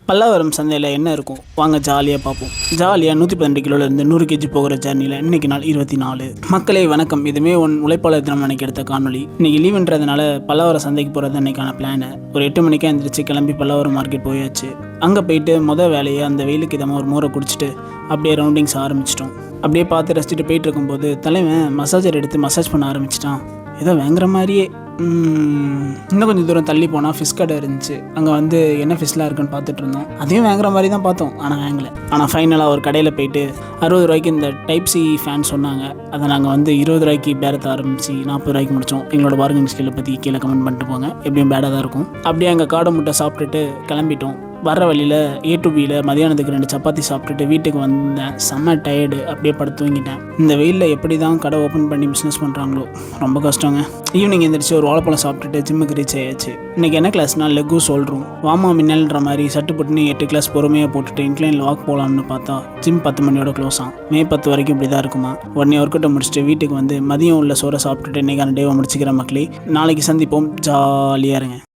பல்லாவரம் சந்தையில் என்ன இருக்கும் வாங்க ஜாலியாக பார்ப்போம். ஜாலியாக 112 கிலோலேருந்து 100 கேஜி போகிற ஜர்னியில் இன்றைக்கி நாள் 24. மக்களே வணக்கம். இதுவே உழைப்பாளர் தினம் அன்னைக்கு எடுத்த காணொலி. இன்றைக்கி லீவுன்றதுனால பல்லாவரம் சந்தைக்கு போகிறது அன்றைக்கான பிளானு. ஒரு 8 மணிக்கே எழுந்திரிச்சு கிளம்பி பல்லாவரம் மார்க்கெட் போயாச்சு. அங்கே போயிட்டு வேலையை அந்த வெயிலுக்கு இதமாக ஒரு மோரை குடிச்சிட்டு அப்படியே ரவுண்டிங்ஸ் ஆரம்பிச்சிட்டோம். அப்படியே பார்த்து ரசிச்சுட்டு போயிட்டு இருக்கும்போது தலைவன் மசாஜர் எடுத்து மசாஜ் பண்ண ஆரம்பிச்சிட்டான். ஏதோ வாங்குற மாதிரியே. இன்னும் கொஞ்சம் தூரம் தள்ளி போனால் ஃபிஷ் கடை இருந்துச்சு. அங்கே என்ன ஃபிஷ்லாம் இருக்குன்னு பார்த்துட்டு இருந்தோம். அதையும் வாங்குற மாதிரி தான் பார்த்தோம், ஆனால் வாங்கலை. ஆனால் ஃபைனலாக ஒரு கடையில் போயிட்டு 60 ரூபாய்க்கு இந்த டைப் சி ஃபேன் சொன்னாங்க. அதை நாங்கள் 20 ரூபாய்க்கு பேரத்தை ஆரம்பித்து 40 ரூபாய்க்கு முடித்தோம். எங்களோட பார்கனிங் ஸ்கில்லை பற்றி கீழே கமெண்ட் பண்ணிட்டு போங்க. எப்படியும் பேடாக தான் இருக்கும். அப்படியே அங்கே காடை முட்டை சாப்பிட்டுட்டு கிளம்பிட்டோம். வர்ற வழியில் A to Bயில் மதியானத்துக்கு 2 சப்பாத்தி சாப்பிட்டுட்டு வீட்டுக்கு வந்தேன். செம்ம டயர்டு. அப்படியே படுத்து தூங்கிட்டேன். இந்த வெயிலில் எப்படி தான் கடை ஓப்பன் பண்ணி பிஸ்னஸ் பண்ணுறாங்களோ, ரொம்ப கஷ்டங்க. ஈவினிங் எழுந்திரிச்சு ஒரு வாழைப்பழம் சாப்பிட்டுட்டு ஜிம்முக்கு ரீச் ஆயாச்சு. இன்றைக்கி என்ன கிளாஸ்னால் லெக்கும் சொல்கிறோம். வாமா மின்னல்ன்ற மாதிரி சட்டு போட்டுன்னு 8 கிளாஸ் பொறுமையாக போட்டுட்டு இன்க்ளைனில் வாக் போகலாம்னு பார்த்தா ஜிம் 10 மணியோட க்ளோஸ் ஆகும். May 10 வரைக்கும் இப்படி தான் இருக்குமா. உடனே ஒர்க்கவுட்டை முடிச்சுட்டு வீட்டுக்கு மதியம் உள்ள சோறை சாப்பிட்டுட்டு இன்றைக்கான டேவை முடிச்சுக்கிற மக்களே. நாளைக்கு சந்திப்போம். ஜாலியாக இருங்க.